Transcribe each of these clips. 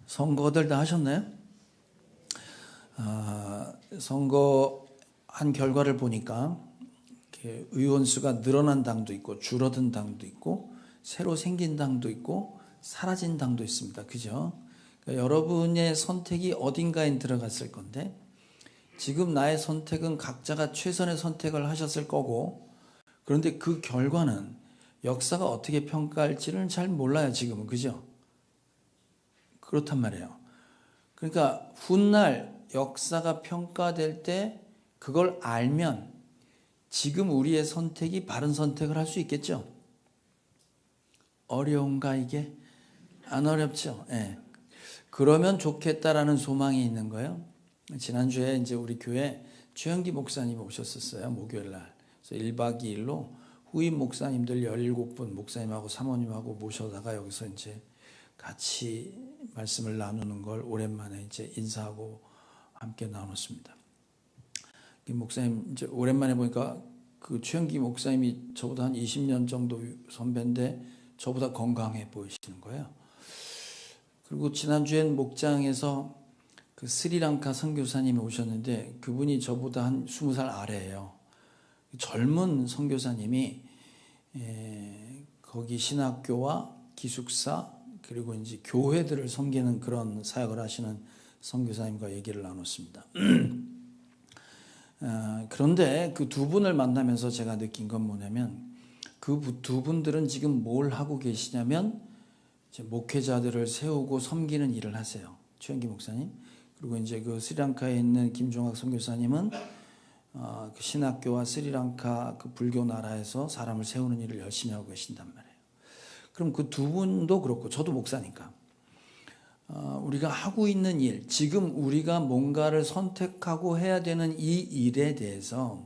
선거들 다 하셨나요? 선거 한 결과를 보니까 의원 수가 늘어난 당도 있고 줄어든 당도 있고 새로 생긴 당도 있고 사라진 당도 있습니다. 그죠? 그러니까 여러분의 선택이 어딘가에 들어갔을 건데 지금 나의 선택은 각자가 최선의 선택을 하셨을 거고, 그런데 그 결과는 역사가 어떻게 평가할지는 잘 몰라요, 지금은. 그죠? 그렇단 말이에요. 그러니까 훗날 역사가 평가될 때 그걸 알면 지금 우리의 선택이 바른 선택을 할 수 있겠죠? 어려운가 이게? 안 어렵죠? 예. 그러면 좋겠다라는 소망이 있는 거예요. 지난주에 이제 우리 교회 최영기 목사님 오셨었어요. 목요일 날. 그래서 1박 2일로 후임 목사님들 17분 목사님하고 사모님하고 모셔다가 여기서 이제 같이 말씀을 나누는 걸 오랜만에 이제 인사하고 함께 나눴습니다. 이 목사님 이제 오랜만에 보니까 그 최영기 목사님이 저보다 한 20년 정도 선배인데 저보다 건강해 보이시는 거예요. 그리고 지난주엔 목장에서 그 스리랑카 선교사님이 오셨는데 그분이 저보다 한 20살 아래예요. 젊은 선교사님이 거기 신학교와 기숙사 그리고 이제 교회들을 섬기는 그런 사역을 하시는 선교사님과 얘기를 나눴습니다. 그런데 그 두 분을 만나면서 제가 느낀 건 뭐냐면 그 두 분들은 지금 뭘 하고 계시냐면 이제 목회자들을 세우고 섬기는 일을 하세요. 최영기 목사님. 그리고 이제 그 스리랑카에 있는 김종학 선교사님은 그 신학교와 스리랑카 그 불교 나라에서 사람을 세우는 일을 열심히 하고 계신단 말이에요. 그럼 그 두 분도 그렇고 저도 목사니까 우리가 하고 있는 일, 지금 우리가 뭔가를 선택하고 해야 되는 이 일에 대해서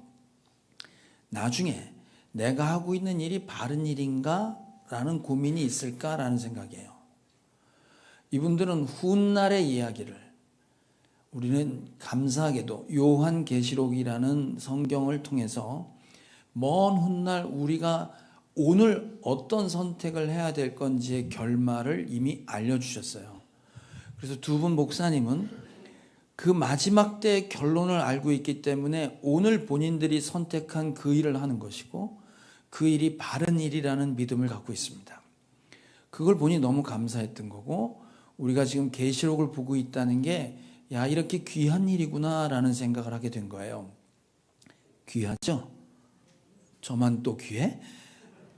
나중에 내가 하고 있는 일이 바른 일인가? 라는 고민이 있을까라는 생각이에요. 이분들은 훗날의 이야기를 우리는 감사하게도 요한계시록이라는 성경을 통해서 먼 훗날 우리가 오늘 어떤 선택을 해야 될 건지의 결말을 이미 알려주셨어요. 그래서 두 분 목사님은 그 마지막 때의 결론을 알고 있기 때문에 오늘 본인들이 선택한 그 일을 하는 것이고 그 일이 바른 일이라는 믿음을 갖고 있습니다. 그걸 보니 너무 감사했던 거고 우리가 지금 계시록을 보고 있다는 게 야, 이렇게 귀한 일이구나라는 생각을 하게 된 거예요. 귀하죠? 저만 또 귀해?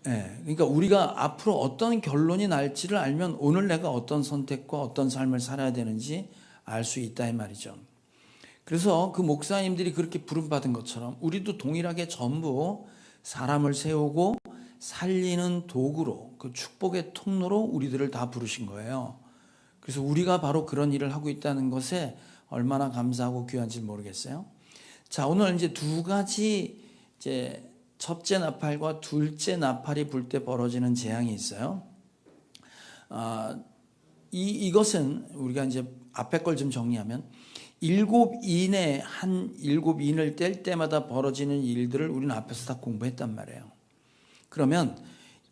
네, 그러니까 우리가 앞으로 어떤 결론이 날지를 알면 오늘 내가 어떤 선택과 어떤 삶을 살아야 되는지 알 수 있다 이 말이죠. 그래서 그 목사님들이 그렇게 부름받은 것처럼 우리도 동일하게 전부 사람을 세우고 살리는 도구로 그 축복의 통로로 우리들을 다 부르신 거예요. 그래서 우리가 바로 그런 일을 하고 있다는 것에 얼마나 감사하고 귀한지 모르겠어요. 자, 오늘 이제 두 가지 이제 첫째 나팔과 둘째 나팔이 불 때 벌어지는 재앙이 있어요. 이것은 우리가 이제 앞에 걸 좀 정리하면 일곱 인을 뗄 때마다 벌어지는 일들을 우리는 앞에서 다 공부했단 말이에요. 그러면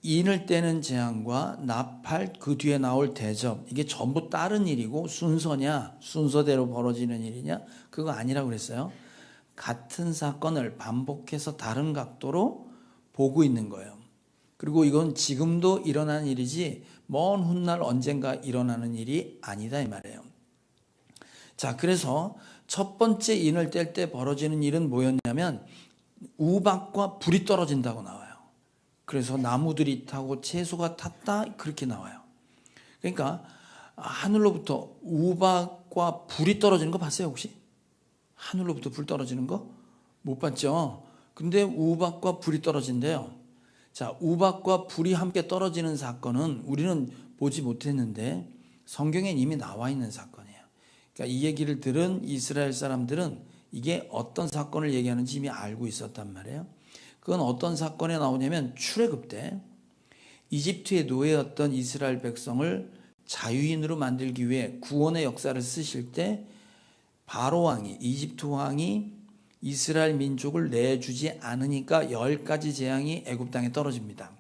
인을 떼는 재앙과 나팔 그 뒤에 나올 대접 이게 전부 다른 일이고 순서냐 순서대로 벌어지는 일이냐 그거 아니라고 그랬어요. 같은 사건을 반복해서 다른 각도로 보고 있는 거예요. 그리고 이건 지금도 일어나는 일이지 먼 훗날 언젠가 일어나는 일이 아니다 이 말이에요. 자, 그래서 첫 번째 인을 뗄 때 벌어지는 일은 뭐였냐면 우박과 불이 떨어진다고 나와요. 그래서 나무들이 타고 채소가 탔다 그렇게 나와요. 그러니까 하늘로부터 우박과 불이 떨어지는 거 봤어요 혹시? 하늘로부터 불 떨어지는 거? 못 봤죠? 근데 우박과 불이 떨어진대요. 자, 우박과 불이 함께 떨어지는 사건은 우리는 보지 못했는데 성경엔 이미 나와 있는 사건이에요. 그러니까 이 얘기를 들은 이스라엘 사람들은 이게 어떤 사건을 얘기하는지 이미 알고 있었단 말이에요. 그건 어떤 사건에 나오냐면 출애굽 때 이집트의 노예였던 이스라엘 백성을 자유인으로 만들기 위해 구원의 역사를 쓰실 때 바로 왕이 이집트 왕이 이스라엘 민족을 내주지 않으니까 10가지 재앙이 애굽 땅에 떨어집니다.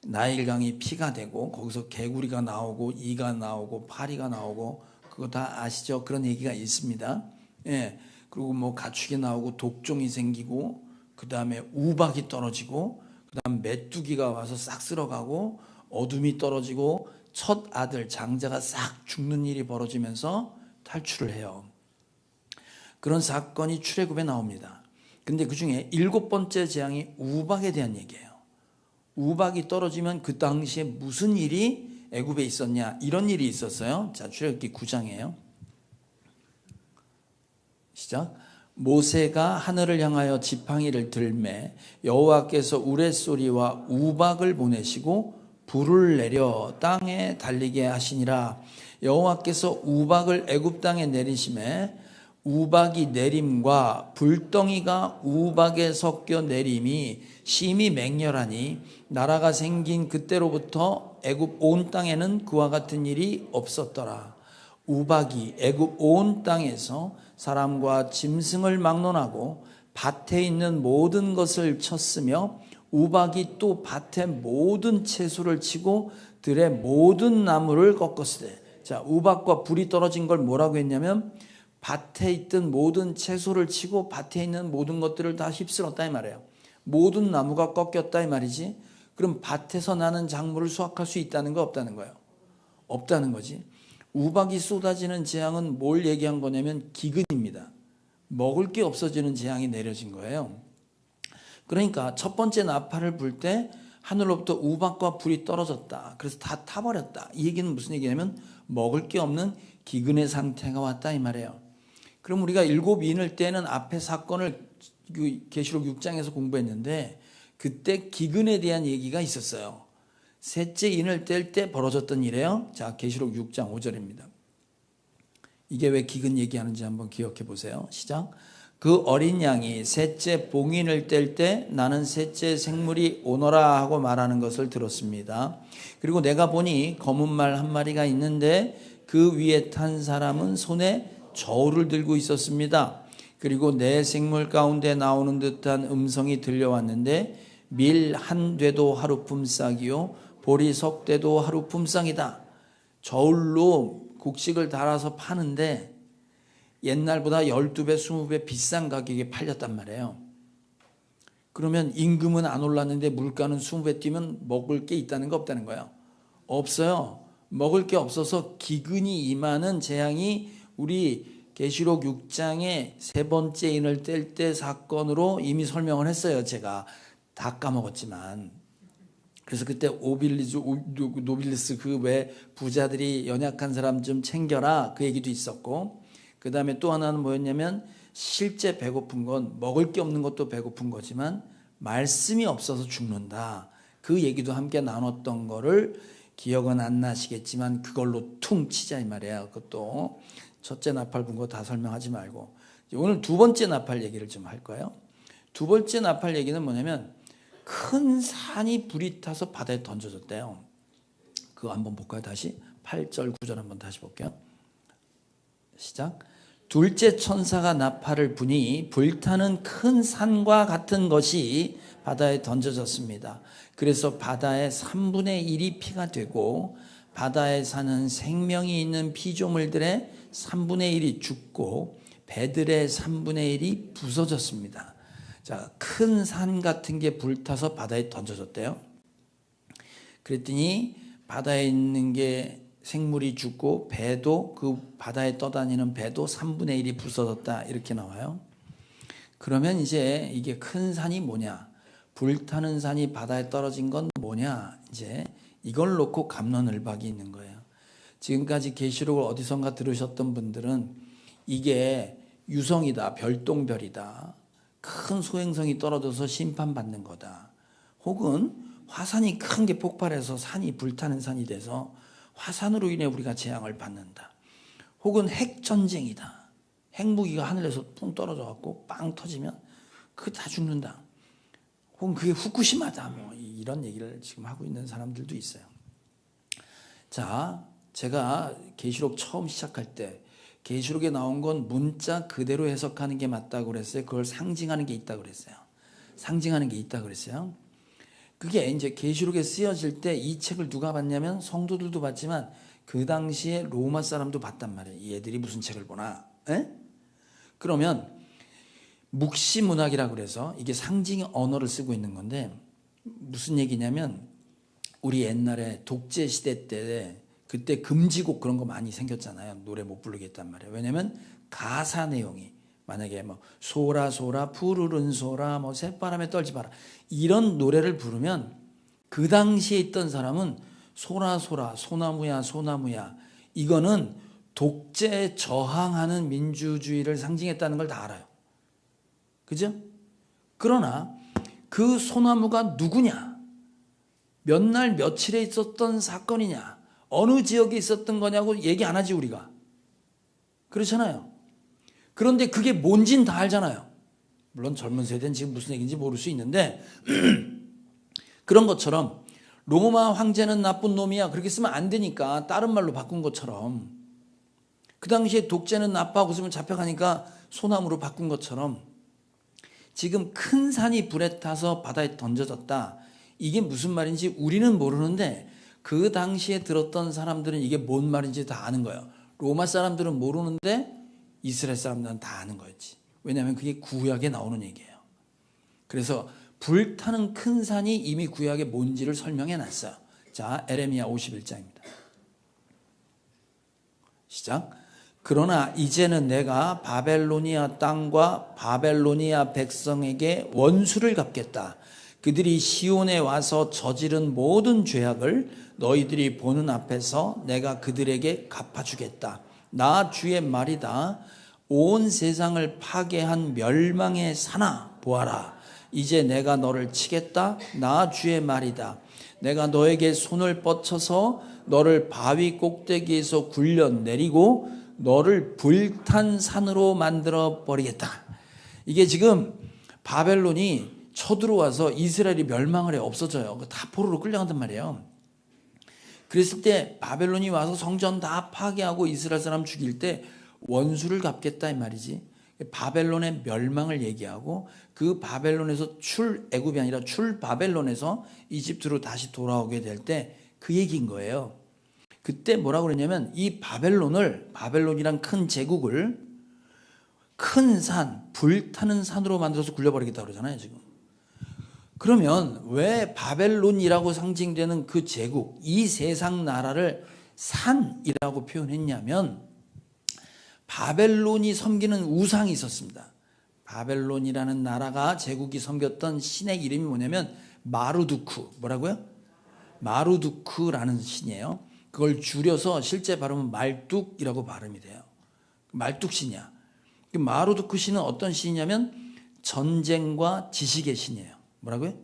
나일강이 피가 되고 거기서 개구리가 나오고 이가 나오고 파리가 나오고 그거 다 아시죠? 그런 얘기가 있습니다. 예. 그리고 뭐 가축이 나오고 독종이 생기고 그 다음에 우박이 떨어지고 그 다음 메뚜기가 와서 싹 쓸어가고 어둠이 떨어지고 첫 아들 장자가 싹 죽는 일이 벌어지면서 탈출을 해요. 그런 사건이 출애굽에 나옵니다. 근데 그 중에 7번째 재앙이 우박에 대한 얘기예요. 우박이 떨어지면 그 당시에 무슨 일이 애굽에 있었냐, 이런 일이 있었어요. 자, 출애굽기 9장이에요. 시작. 모세가 하늘을 향하여 지팡이를 들매 여호와께서 우레소리와 우박을 보내시고 불을 내려 땅에 달리게 하시니라. 여호와께서 우박을 애굽 땅에 내리심에 우박이 내림과 불덩이가 우박에 섞여 내림이 심히 맹렬하니 나라가 생긴 그때로부터 애굽 온 땅에는 그와 같은 일이 없었더라. 우박이 애굽 온 땅에서 사람과 짐승을 막론하고 밭에 있는 모든 것을 쳤으며 우박이 또 밭의 모든 채소를 치고 들의 모든 나무를 꺾었으되. 자, 우박과 불이 떨어진 걸 뭐라고 했냐면 밭에 있던 모든 채소를 치고 밭에 있는 모든 것들을 다 휩쓸었다 이 말이에요. 모든 나무가 꺾였다 이 말이지. 그럼 밭에서 나는 작물을 수확할 수 있다는 거 없다는 거예요? 없다는 거지. 우박이 쏟아지는 재앙은 뭘 얘기한 거냐면 기근입니다. 먹을 게 없어지는 재앙이 내려진 거예요. 그러니까 첫 번째 나팔을 불 때 하늘로부터 우박과 불이 떨어졌다. 그래서 다 타버렸다. 이 얘기는 무슨 얘기냐면 먹을 게 없는 기근의 상태가 왔다 이 말이에요. 그럼 우리가 7인을 때는 앞에 사건을 계시록 6장에서 공부했는데 그때 기근에 대한 얘기가 있었어요. 셋째 인을 뗄 때 벌어졌던 일이에요. 자, 계시록 6장 5절입니다. 이게 왜 기근 얘기하는지 한번 기억해 보세요. 시작. 그 어린 양이 셋째 봉인을 뗄 때 나는 셋째 생물이 오너라 하고 말하는 것을 들었습니다. 그리고 내가 보니 검은 말 한 마리가 있는데 그 위에 탄 사람은 손에 저울을 들고 있었습니다. 그리고 내 생물 가운데 나오는 듯한 음성이 들려왔는데 밀 한 되도 하루 품삯이요 보리 석 되도 하루 품삯이다. 저울로 곡식을 달아서 파는데 옛날보다 12배, 20배 비싼 가격에 팔렸단 말이에요. 그러면 임금은 안 올랐는데 물가는 20배 뛰면 먹을 게 있다는 거 없다는 거예요? 없어요. 먹을 게 없어서 기근이 임하는 재앙이 우리 계시록 6장의 세 번째 인을 뗄 때 사건으로 이미 설명을 했어요. 제가 다 까먹었지만. 그래서 그때 노빌리스 그 외 부자들이 연약한 사람 좀 챙겨라 그 얘기도 있었고, 그 다음에 또 하나는 뭐였냐면 실제 배고픈 건 먹을 게 없는 것도 배고픈 거지만 말씀이 없어서 죽는다. 그 얘기도 함께 나눴던 거를 기억은 안 나시겠지만 그걸로 퉁 치자 이 말이에요. 그것도 첫째 나팔 분 거 다 설명하지 말고 오늘 두 번째 나팔 얘기를 좀 할 거예요. 두 번째 나팔 얘기는 뭐냐면 큰 산이 불이 타서 바다에 던져졌대요. 그거 한번 볼까요? 다시 8절 9절 한번 다시 볼게요. 시작. 둘째 천사가 나팔을 부니 불타는 큰 산과 같은 것이 바다에 던져졌습니다. 그래서 바다의 3분의 1이 피가 되고 바다에 사는 생명이 있는 피조물들의 3분의 1이 죽고 배들의 3분의 1이 부서졌습니다. 자, 큰 산 같은 게 불타서 바다에 던져졌대요. 그랬더니 바다에 있는 게 생물이 죽고 배도 그 바다에 떠다니는 배도 3분의 1이 부서졌다 이렇게 나와요. 그러면 이제 이게 큰 산이 뭐냐? 불타는 산이 바다에 떨어진 건 뭐냐? 이제 이걸 놓고 갑론을박이 있는 거예요. 지금까지 계시록을 어디선가 들으셨던 분들은 이게 유성이다, 별똥별이다, 큰 소행성이 떨어져서 심판받는 거다, 혹은 화산이 큰 게 폭발해서 산이 불타는 산이 돼서 화산으로 인해 우리가 재앙을 받는다, 혹은 핵전쟁이다, 핵무기가 하늘에서 풍 떨어져 갖고 빵 터지면 그거 다 죽는다, 혹은 그게 후쿠시마다, 뭐 이런 얘기를 지금 하고 있는 사람들도 있어요. 자, 제가 계시록 처음 시작할 때 계시록에 나온 건 문자 그대로 해석하는 게 맞다고 그랬어요. 그걸 상징하는 게 있다고 그랬어요. 상징하는 게 있다고 그랬어요. 그게 이제 계시록에 쓰여질 때 이 책을 누가 봤냐면 성도들도 봤지만 그 당시에 로마 사람도 봤단 말이에요. 얘들이 무슨 책을 보나? 에? 그러면 묵시문학이라고 그래서 이게 상징의 언어를 쓰고 있는 건데 무슨 얘기냐면 우리 옛날에 독재 시대 때 그때 금지곡 그런 거 많이 생겼잖아요. 노래 못 부르게 했단 말이에요. 왜냐면 가사 내용이 만약에 뭐 소라 소라 푸르른 소라 뭐 새바람에 떨지 마라 이런 노래를 부르면 그 당시에 있던 사람은 소라 소라 소나무야 소나무야 이거는 독재에 저항하는 민주주의를 상징했다는 걸 다 알아요. 그죠? 그러나 그 소나무가 누구냐? 몇 날 며칠에 있었던 사건이냐? 어느 지역에 있었던 거냐고 얘기 안 하지 우리가. 그렇잖아요. 그런데 그게 뭔진 다 알잖아요. 물론 젊은 세대는 지금 무슨 얘기인지 모를 수 있는데 그런 것처럼 로마 황제는 나쁜 놈이야 그렇게 쓰면 안 되니까 다른 말로 바꾼 것처럼 그 당시에 독재는 나빠하고 쓰면 잡혀가니까 소나무로 바꾼 것처럼 지금 큰 산이 불에 타서 바다에 던져졌다. 이게 무슨 말인지 우리는 모르는데 그 당시에 들었던 사람들은 이게 뭔 말인지 다 아는 거예요. 로마 사람들은 모르는데 이스라엘 사람들은 다 아는 거였지. 왜냐하면 그게 구약에 나오는 얘기예요. 그래서 불타는 큰 산이 이미 구약에 뭔지를 설명해 놨어요. 자, 에레미야 51장입니다. 시작. 그러나 이제는 내가 바벨로니아 땅과 바벨로니아 백성에게 원수를 갚겠다. 그들이 시온에 와서 저지른 모든 죄악을 너희들이 보는 앞에서 내가 그들에게 갚아주겠다. 나 주의 말이다. 온 세상을 파괴한 멸망의 산아 보아라. 이제 내가 너를 치겠다. 나 주의 말이다. 내가 너에게 손을 뻗쳐서 너를 바위 꼭대기에서 굴려 내리고 너를 불탄 산으로 만들어 버리겠다. 이게 지금 바벨론이 쳐들어와서 이스라엘이 멸망을 해 없어져요. 다 포로로 끌려간단 말이에요. 그랬을 때 바벨론이 와서 성전 다 파괴하고 이스라엘 사람 죽일 때 원수를 갚겠다 이 말이지. 바벨론의 멸망을 얘기하고 그 바벨론에서 애굽이 아니라 바벨론에서 이집트로 다시 돌아오게 될 때 그 얘기인 거예요. 그때 뭐라고 그러냐면 이 바벨론이란 큰 제국을 큰 산, 불타는 산으로 만들어서 굴려버리겠다고 그러잖아요, 지금. 그러면 왜 바벨론이라고 상징되는 그 제국, 이 세상 나라를 산이라고 표현했냐면 바벨론이 섬기는 우상이 있었습니다. 바벨론이라는 나라가 제국이 섬겼던 신의 이름이 뭐냐면 마르두크. 뭐라고요? 마르두크라는 신이에요. 그걸 줄여서 실제 발음은 말뚝이라고 발음이 돼요. 말뚝신이야. 마르두크 신은 어떤 신이냐면 전쟁과 지식의 신이에요. 뭐라고요?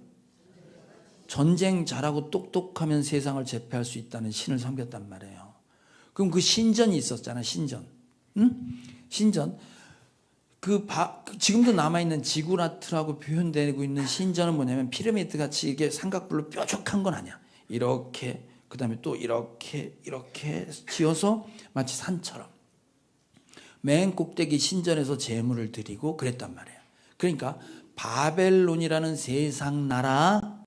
전쟁 잘하고 똑똑하면 세상을 제패할 수 있다는 신을 섬겼단 말이에요. 그럼 그 신전이 있었잖아요. 신전. 응? 신전. 지금도 남아있는 지구라트라고 표현되고 있는 신전은 뭐냐면 피라미드 같이 이게 삼각뿔로 뾰족한 건 아니야. 이렇게 그 다음에 또 이렇게 지어서 마치 산처럼 맨 꼭대기 신전에서 제물을 드리고 그랬단 말이에요. 그러니까 바벨론이라는 세상 나라,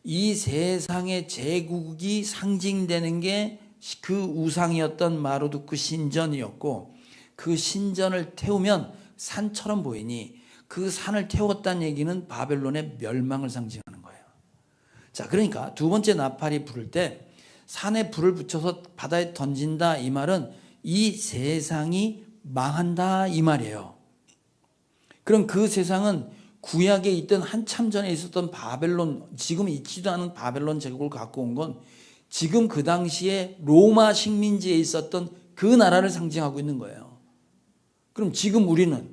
이 세상의 제국이 상징되는 게 그 우상이었던 마르두크 신전이었고 그 신전을 태우면 산처럼 보이니 그 산을 태웠다는 얘기는 바벨론의 멸망을 상징하는 거예요. 자, 그러니까 두 번째 나팔이 부를 때 산에 불을 붙여서 바다에 던진다 이 말은 이 세상이 망한다 이 말이에요. 그럼 그 세상은 구약에 있던 한참 전에 있었던 바벨론, 지금 있지도 않은 바벨론 제국을 갖고 온 건 지금 그 당시에 로마 식민지에 있었던 그 나라를 상징하고 있는 거예요. 그럼 지금 우리는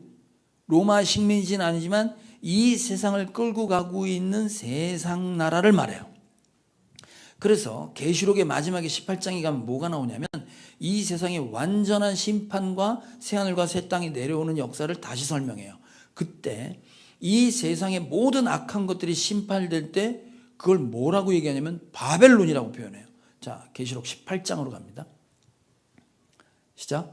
로마 식민지는 아니지만 이 세상을 끌고 가고 있는 세상 나라를 말해요. 그래서 계시록의 마지막에 18장에 가면 뭐가 나오냐면 이 세상의 완전한 심판과 새하늘과 새 땅이 내려오는 역사를 다시 설명해요. 그때 이 세상의 모든 악한 것들이 심판될 때 그걸 뭐라고 얘기하냐면 바벨론이라고 표현해요. 자, 계시록 18장으로 갑니다. 시작.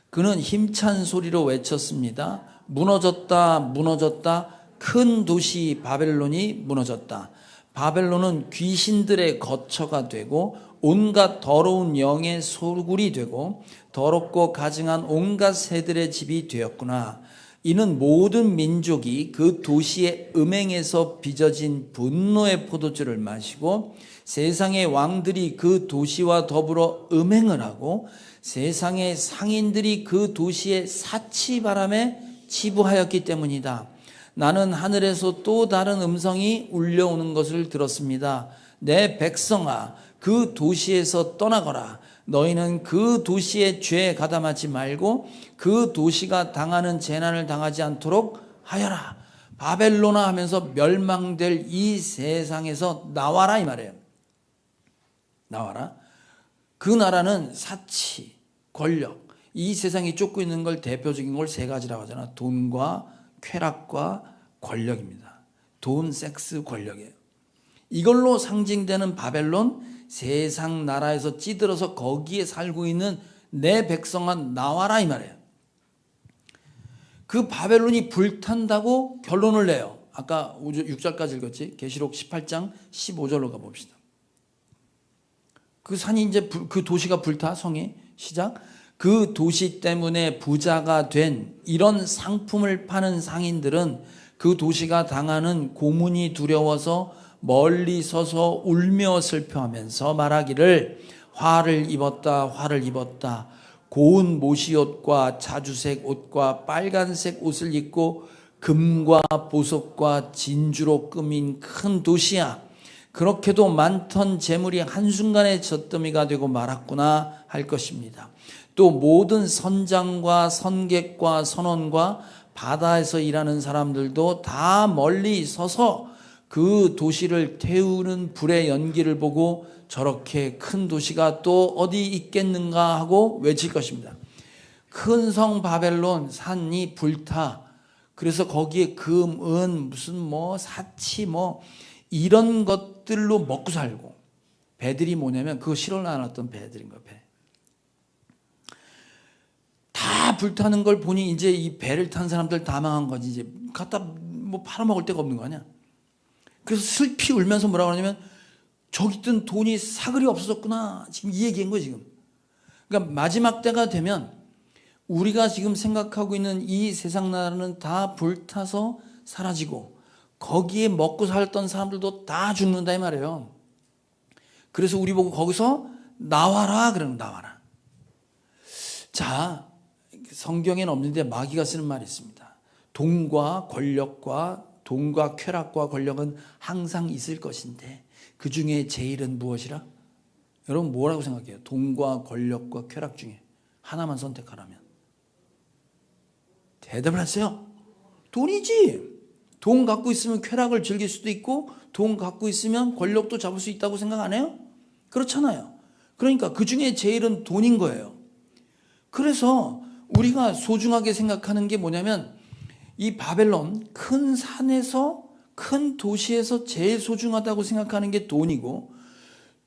그는 힘찬 소리로 외쳤습니다. 무너졌다, 무너졌다. 큰 도시 바벨론이 무너졌다. 바벨론은 귀신들의 거처가 되고 온갖 더러운 영의 소굴이 되고 더럽고 가증한 온갖 새들의 집이 되었구나. 이는 모든 민족이 그 도시의 음행에서 빚어진 분노의 포도주를 마시고 세상의 왕들이 그 도시와 더불어 음행을 하고 세상의 상인들이 그 도시의 사치바람에 치부하였기 때문이다. 나는 하늘에서 또 다른 음성이 울려오는 것을 들었습니다. 내 백성아, 그 도시에서 떠나거라. 너희는 그 도시의 죄에 가담하지 말고 그 도시가 당하는 재난을 당하지 않도록 하여라. 바벨로나 하면서 멸망될 이 세상에서 나와라 이 말이에요. 나와라. 그 나라는 사치, 권력, 이 세상이 쫓고 있는 걸 대표적인 걸 세 가지라고 하잖아. 돈과 쾌락과 권력입니다. 돈, 섹스, 권력이에요. 이걸로 상징되는 바벨론, 세상 나라에서 찌들어서 거기에 살고 있는 내 백성아 나와라 이 말이에요. 그 바벨론이 불탄다고 결론을 내요. 아까 6절까지 읽었지. 계시록 18장 15절로 가봅시다. 그 산이 이제 그 도시가 불타. 성이 시작. 그 도시 때문에 부자가 된 이런 상품을 파는 상인들은 그 도시가 당하는 고문이 두려워서 멀리 서서 울며 슬퍼하면서 말하기를 화를 입었다 화를 입었다. 고운 모시옷과 자주색 옷과 빨간색 옷을 입고 금과 보석과 진주로 꾸민 큰 도시야. 그렇게도 많던 재물이 한순간에 젖더미가 되고 말았구나 할 것입니다. 또 모든 선장과 선객과 선원과 바다에서 일하는 사람들도 다 멀리 서서 그 도시를 태우는 불의 연기를 보고 저렇게 큰 도시가 또 어디 있겠는가 하고 외칠 것입니다. 큰 성 바벨론 산이 불타. 그래서 거기에 금, 은, 무슨 사치 이런 것들로 먹고 살고, 배들이 뭐냐면 그거 실어 나눴던 배들인 거예요. 배. 다 불타는 걸 보니 이제 이 배를 탄 사람들 다 망한 거지. 이제 갖다 팔아먹을 데가 없는 거 아니야. 그래서 슬피 울면서 뭐라고 하냐면 저기 있던 돈이 사글이 없어졌구나. 지금 이 얘기인 거예요, 지금. 그러니까 마지막 때가 되면 우리가 지금 생각하고 있는 이 세상 나라는 다 불타서 사라지고 거기에 먹고 살던 사람들도 다 죽는다 이 말이에요. 그래서 우리 보고 거기서 나와라 그러는 나와라. 자, 성경에는 없는데 마귀가 쓰는 말이 있습니다. 돈과 권력과 돈과 쾌락과 권력은 항상 있을 것인데 그 중에 제일은 무엇이라? 여러분 뭐라고 생각해요? 돈과 권력과 쾌락 중에 하나만 선택하라면 대답을 하세요. 돈이지. 돈 갖고 있으면 쾌락을 즐길 수도 있고 돈 갖고 있으면 권력도 잡을 수 있다고 생각 안 해요? 그렇잖아요. 그러니까 그 중에 제일은 돈인 거예요. 그래서 우리가 소중하게 생각하는 게 뭐냐면 이 바벨론 큰 산에서 큰 도시에서 제일 소중하다고 생각하는 게 돈이고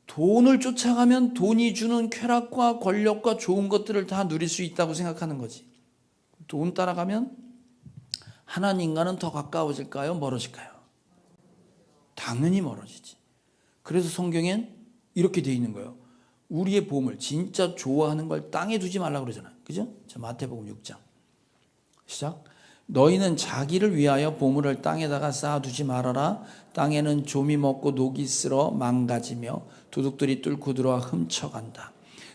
돈을 쫓아가면 돈이 주는 쾌락과 권력과 좋은 것들을 다 누릴 수 있다고 생각하는 거지. 돈 따라가면 하나님과는 더 가까워질까요? 멀어질까요? 당연히 멀어지지. 그래서 성경엔 이렇게 돼 있는 거예요. 우리의 보물, 진짜 좋아하는 걸 땅에 두지 말라고 그러잖아요. 그죠? 자, 마태복음 6장. 시작. 너희는 자기를 위하여 보물을 땅에다가 쌓아두지 말아라. 땅에는 좀이 먹고 녹이 쓸어 망가지며 도둑들이 뚫고 들어와 훔쳐간다.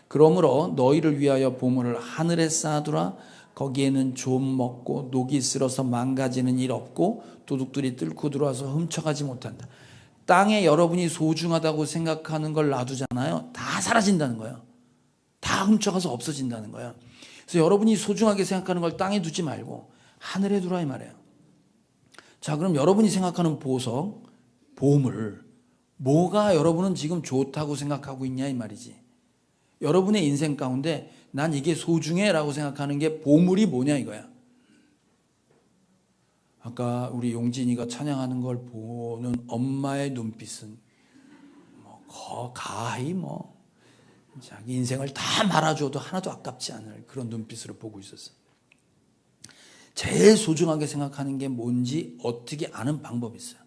그러므로 너희를 위하여 보물을 하늘에 쌓아두라. 거기에는 좀 먹고 녹이 쓸어서 망가지는 일 없고 도둑들이 뚫고 들어와서 훔쳐가지 못한다. 땅에 여러분이 소중하다고 생각하는 걸 놔두잖아요. 다 사라진다는 거예요. 다 훔쳐가서 없어진다는 거예요. 그래서 여러분이 소중하게 생각하는 걸 땅에 두지 말고 하늘에 두라 이 말이에요. 자, 그럼 여러분이 생각하는 보석, 보물, 뭐가 여러분은 지금 좋다고 생각하고 있냐 이 말이지. 여러분의 인생 가운데 난 이게 소중해 라고 생각하는 게 보물이 뭐냐 이거야. 아까 우리 용진이가 찬양하는 걸 보는 엄마의 눈빛은 가히 자기 인생을 다 말아줘도 하나도 아깝지 않을 그런 눈빛으로 보고 있었어. 제일 소중하게 생각하는 게 뭔지 어떻게 아는 방법이 있어요.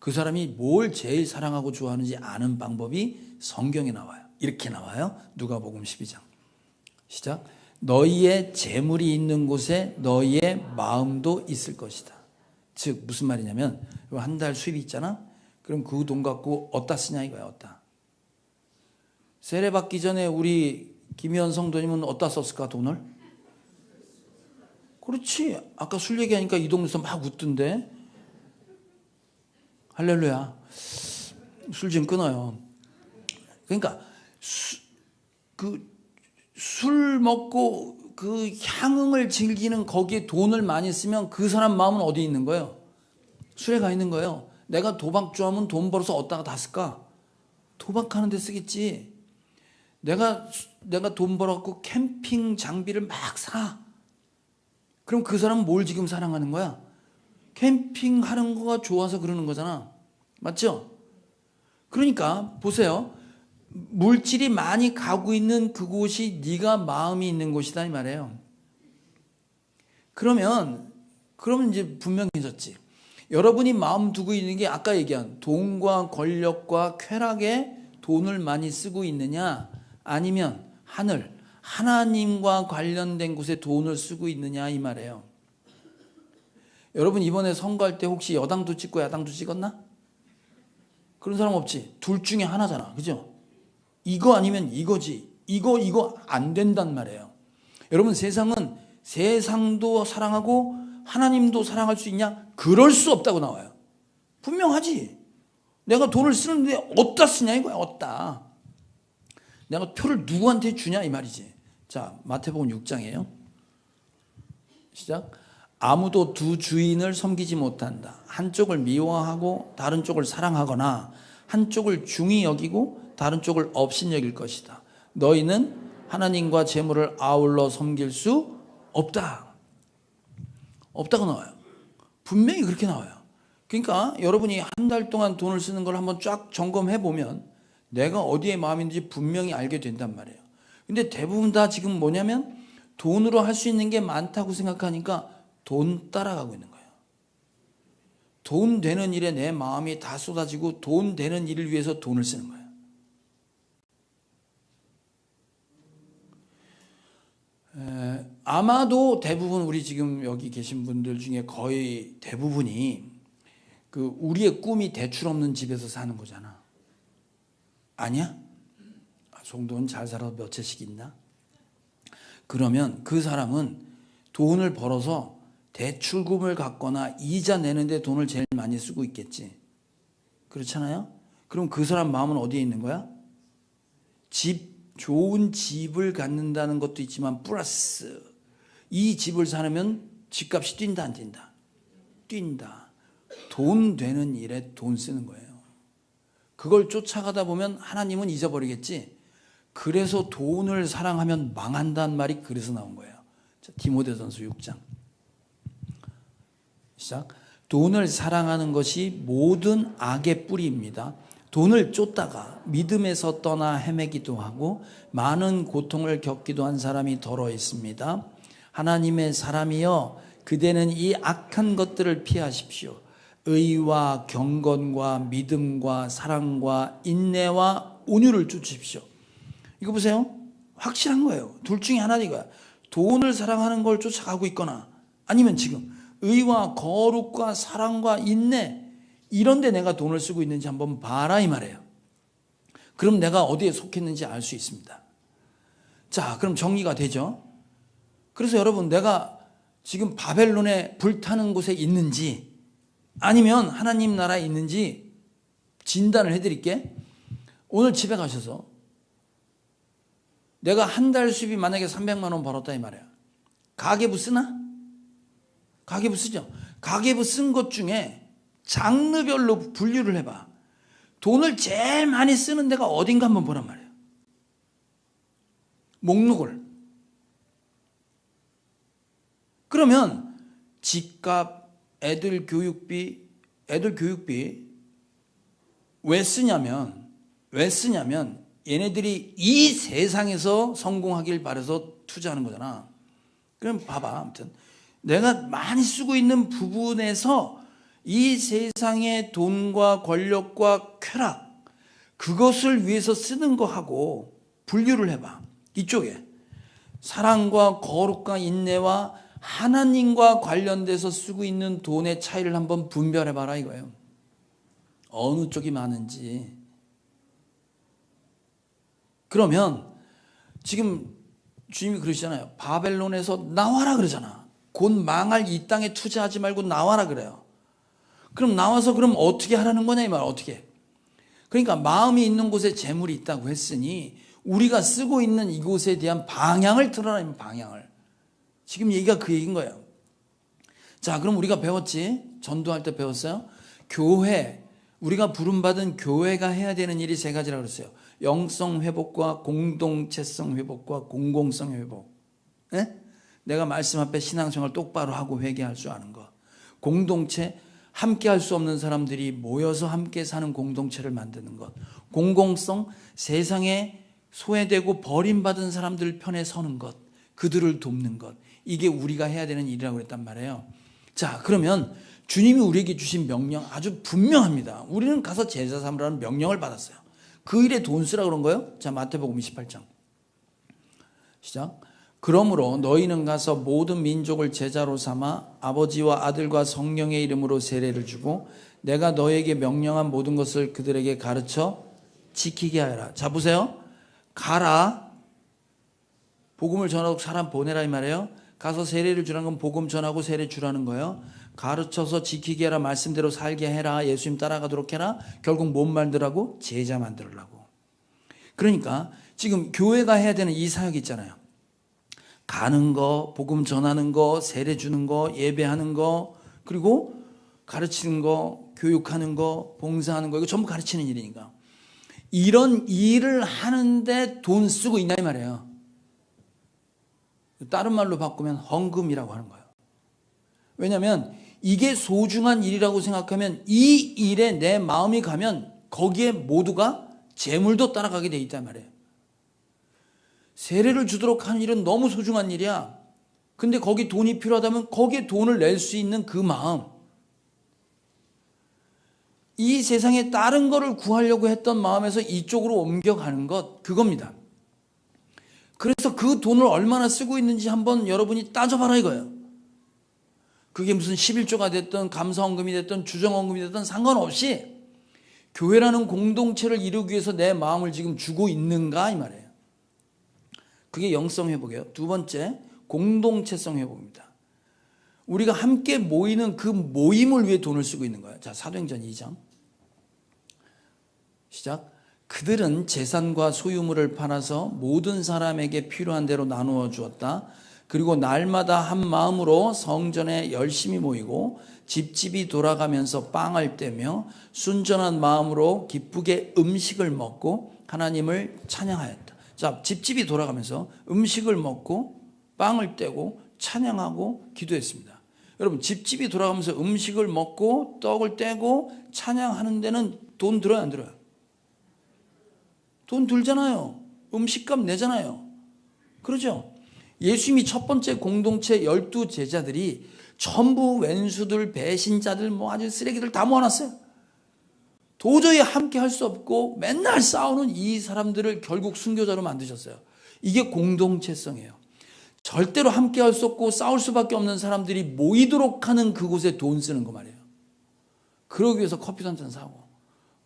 그 사람이 뭘 제일 사랑하고 좋아하는지 아는 방법이 성경에 나와요. 이렇게 나와요. 누가복음 12장. 시작. 너희의 재물이 있는 곳에 너희의 마음도 있을 것이다. 즉 무슨 말이냐면 한 달 수입이 있잖아. 그럼 그 돈 갖고 어디다 쓰냐 이거야. 어디다. 세례 받기 전에 우리 김희연 성도님은 어디다 썼을까 돈을? 그렇지. 아까 술 얘기하니까 이 동네에서 막 웃던데. 할렐루야. 술 좀 끊어요. 그러니까 술 먹고 그 향응을 즐기는 거기에 돈을 많이 쓰면 그 사람 마음은 어디 있는 거예요? 술에 가 있는 거예요. 내가 도박 좋아하면 돈 벌어서 어디다가 다 쓸까? 도박하는 데 쓰겠지. 내가 돈 벌었고 캠핑 장비를 막 사. 그럼 그 사람은 뭘 지금 사랑하는 거야? 캠핑하는 거가 좋아서 그러는 거잖아. 맞죠? 그러니까 보세요. 물질이 많이 가고 있는 그곳이 네가 마음이 있는 곳이다 이 말이에요. 그러면 이제 분명해졌지. 여러분이 마음 두고 있는 게 아까 얘기한 돈과 권력과 쾌락에 돈을 많이 쓰고 있느냐, 아니면 하나님과 관련된 곳에 돈을 쓰고 있느냐 이 말이에요. 여러분 이번에 선거할 때 혹시 여당도 찍고 야당도 찍었나? 그런 사람 없지. 둘 중에 하나잖아. 그죠? 이거 아니면 이거지. 이거 안 된단 말이에요. 여러분 세상은 세상도 사랑하고 하나님도 사랑할 수 있냐? 그럴 수 없다고 나와요. 분명하지. 내가 돈을 쓰는데 어디다 쓰냐 이거야. 어디다. 내가 표를 누구한테 주냐 이 말이지. 자, 마태복음 6장이에요. 시작. 아무도 두 주인을 섬기지 못한다. 한쪽을 미워하고 다른 쪽을 사랑하거나 한쪽을 중히 여기고 다른 쪽을 업신 여길 것이다. 너희는 하나님과 재물을 아울러 섬길 수 없다. 없다고 나와요. 분명히 그렇게 나와요. 그러니까 여러분이 한 달 동안 돈을 쓰는 걸 한번 쫙 점검해 보면 내가 어디에 마음이 있는지 분명히 알게 된단 말이에요. 근데 대부분 다 지금 뭐냐면 돈으로 할 수 있는 게 많다고 생각하니까 돈 따라가고 있는 거예요. 돈 되는 일에 내 마음이 다 쏟아지고 돈 되는 일을 위해서 돈을 쓰는 거예요. 아마도 대부분 우리 지금 여기 계신 분들 중에 거의 대부분이 그 우리의 꿈이 대출 없는 집에서 사는 거잖아. 아니야? 송도는 잘 살아서 몇 채씩 있나? 그러면 그 사람은 돈을 벌어서 대출금을 갖거나 이자 내는데 돈을 제일 많이 쓰고 있겠지. 그렇잖아요? 그럼 그 사람 마음은 어디에 있는 거야? 좋은 집을 갖는다는 것도 있지만 플러스 이 집을 사려면 집값이 뛴다 안 뛴다? 뛴다. 돈 되는 일에 돈 쓰는 거예요. 그걸 쫓아가다 보면 하나님은 잊어버리겠지. 그래서 돈을 사랑하면 망한다는 말이 그래서 나온 거예요. 자, 디모데전서 6장 시작. 돈을 사랑하는 것이 모든 악의 뿌리입니다. 돈을 쫓다가 믿음에서 떠나 헤매기도 하고 많은 고통을 겪기도 한 사람이 더러 있습니다. 하나님의 사람이여 그대는 이 악한 것들을 피하십시오. 의와 경건과 믿음과 사랑과 인내와 온유를 쫓으십시오. 이거 보세요. 확실한 거예요. 둘 중에 하나는 이거야. 돈을 사랑하는 걸 쫓아가고 있거나 아니면 지금 의와 거룩과 사랑과 인내 이런 데 내가 돈을 쓰고 있는지 한번 봐라 이 말이에요. 그럼 내가 어디에 속했는지 알 수 있습니다. 자, 그럼 정리가 되죠. 그래서 여러분 내가 지금 바벨론에 불타는 곳에 있는지 아니면 하나님 나라에 있는지 진단을 해드릴게. 오늘 집에 가셔서 내가 한 달 수입이 만약에 300만 원 벌었다 이 말이야. 가계부 쓰나? 가계부 쓰죠. 가계부 쓴 것 중에 장르별로 분류를 해봐. 돈을 제일 많이 쓰는 데가 어딘가 한번 보란 말이에요. 목록을. 그러면 집값, 애들 교육비 왜 쓰냐면 얘네들이 이 세상에서 성공하길 바라서 투자하는 거잖아. 그럼 봐봐. 아무튼 내가 많이 쓰고 있는 부분에서 이 세상의 돈과 권력과 쾌락, 그것을 위해서 쓰는 거하고 분류를 해봐. 이쪽에 사랑과 거룩과 인내와 하나님과 관련돼서 쓰고 있는 돈의 차이를 한번 분별해봐라 이거예요. 어느 쪽이 많은지. 그러면 지금 주님이 그러시잖아요. 바벨론에서 나와라 그러잖아. 곧 망할 이 땅에 투자하지 말고 나와라 그래요. 그럼 나와서 그럼 어떻게 하라는 거냐 이 말. 어떻게. 그러니까 마음이 있는 곳에 재물이 있다고 했으니 우리가 쓰고 있는 이곳에 대한 방향을 틀어라는 방향을. 지금 얘기가 그 얘기인 거예요. 자, 그럼 우리가 배웠지? 전도할 때 배웠어요? 교회, 우리가 부름받은 교회가 해야 되는 일이 세 가지라고 그랬어요. 영성 회복과 공동체성 회복과 공공성 회복. 네? 내가 말씀 앞에 신앙생활 똑바로 하고 회개할 줄 아는 것. 공동체, 함께 할 수 없는 사람들이 모여서 함께 사는 공동체를 만드는 것. 공공성, 세상에 소외되고 버림받은 사람들 편에 서는 것. 그들을 돕는 것. 이게 우리가 해야 되는 일이라고 그랬단 말이에요. 자, 그러면 주님이 우리에게 주신 명령 아주 분명합니다. 우리는 가서 제자 삼으라는 명령을 받았어요. 그 일에 돈 쓰라고 그런 거예요. 자, 마태복음 28장 시작. 그러므로 너희는 가서 모든 민족을 제자로 삼아 아버지와 아들과 성령의 이름으로 세례를 주고 내가 너희에게 명령한 모든 것을 그들에게 가르쳐 지키게 하여라. 자, 보세요. 가라. 복음을 전하고 사람 보내라 이 말이에요. 가서 세례를 주라는 건 복음 전하고 세례 주라는 거예요. 가르쳐서 지키게 해라. 말씀대로 살게 해라. 예수님 따라가도록 해라. 결국 뭔 만들라고? 제자 만들라고. 그러니까 지금 교회가 해야 되는 이 사역이 있잖아요. 가는 거, 복음 전하는 거, 세례 주는 거, 예배하는 거, 그리고 가르치는 거, 교육하는 거, 봉사하는 거, 이거 전부 가르치는 일이니까. 이런 일을 하는데 돈 쓰고 있나 이 말이에요. 다른 말로 바꾸면 헌금이라고 하는 거예요. 왜냐하면 이게 소중한 일이라고 생각하면 이 일에 내 마음이 가면 거기에 모두가 재물도 따라가게 돼 있단 말이에요. 세례를 주도록 하는 일은 너무 소중한 일이야. 근데 거기 돈이 필요하다면 거기에 돈을 낼 수 있는 그 마음. 이 세상에 다른 거를 구하려고 했던 마음에서 이쪽으로 옮겨가는 것, 그겁니다. 그래서 그 돈을 얼마나 쓰고 있는지 한번 여러분이 따져봐라 이거예요. 그게 무슨 11조가 됐든 감사헌금이 됐든 주정헌금이 됐든 상관없이 교회라는 공동체를 이루기 위해서 내 마음을 지금 주고 있는가 이 말이에요. 그게 영성 회복이에요. 두 번째, 공동체성 회복입니다. 우리가 함께 모이는 그 모임을 위해 돈을 쓰고 있는 거예요. 자, 사도행전 2장 시작. 그들은 재산과 소유물을 팔아서 모든 사람에게 필요한 대로 나누어 주었다. 그리고 날마다 한 마음으로 성전에 열심히 모이고 집집이 돌아가면서 빵을 떼며 순전한 마음으로 기쁘게 음식을 먹고 하나님을 찬양하였다. 자, 집집이 돌아가면서 음식을 먹고 빵을 떼고 찬양하고 기도했습니다. 여러분, 집집이 돌아가면서 음식을 먹고 떡을 떼고 찬양하는 데는 돈 들어요, 안 들어요? 돈 들잖아요. 음식값 내잖아요. 그러죠? 예수님이 첫 번째 공동체 12제자들이 전부 왼수들, 배신자들, 뭐 아주 쓰레기들 다 모아놨어요. 도저히 함께 할 수 없고 맨날 싸우는 이 사람들을 결국 순교자로 만드셨어요. 이게 공동체성이에요. 절대로 함께 할 수 없고 싸울 수밖에 없는 사람들이 모이도록 하는 그곳에 돈 쓰는 거 말이에요. 그러기 위해서 커피도 한 잔 사고,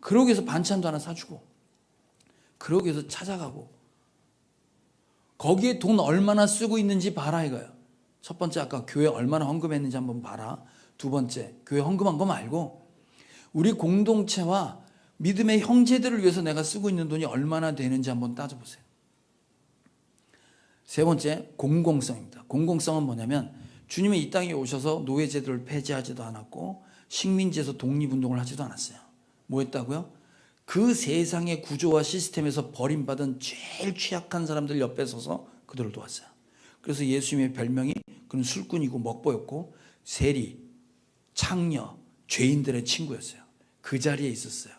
그러기 위해서 반찬도 하나 사주고, 그러기 위해서 찾아가고, 거기에 돈 얼마나 쓰고 있는지 봐라 이거예요. 첫 번째, 아까 교회 얼마나 헌금했는지 한번 봐라. 두 번째, 교회 헌금한 거 말고 우리 공동체와 믿음의 형제들을 위해서 내가 쓰고 있는 돈이 얼마나 되는지 한번 따져보세요. 세 번째, 공공성입니다. 공공성은 뭐냐면 주님이 이 땅에 오셔서 노예제도를 폐지하지도 않았고 식민지에서 독립운동을 하지도 않았어요. 뭐 했다고요? 그 세상의 구조와 시스템에서 버림받은 제일 취약한 사람들 옆에 서서 그들을 도왔어요. 그래서 예수님의 별명이 그는 술꾼이고 먹보였고 세리, 창녀, 죄인들의 친구였어요. 그 자리에 있었어요.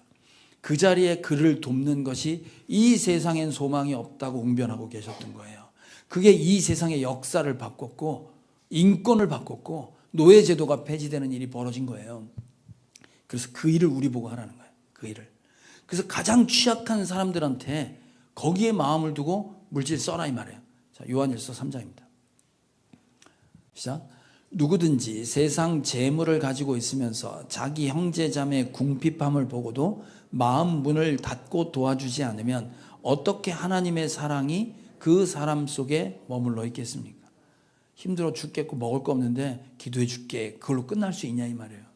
그 자리에 그를 돕는 것이 이 세상엔 소망이 없다고 웅변하고 계셨던 거예요. 그게 이 세상의 역사를 바꿨고 인권을 바꿨고 노예제도가 폐지되는 일이 벌어진 거예요. 그래서 그 일을 우리 보고 하라는 거예요. 그 일을. 그래서 가장 취약한 사람들한테 거기에 마음을 두고 물질 써라 이 말이에요. 자, 요한일서 3장입니다. 시작. 누구든지 세상 재물을 가지고 있으면서 자기 형제 자매의 궁핍함을 보고도 마음 문을 닫고 도와주지 않으면 어떻게 하나님의 사랑이 그 사람 속에 머물러 있겠습니까? 힘들어 죽겠고 먹을 거 없는데 기도해 줄게. 그걸로 끝날 수 있냐 이 말이에요.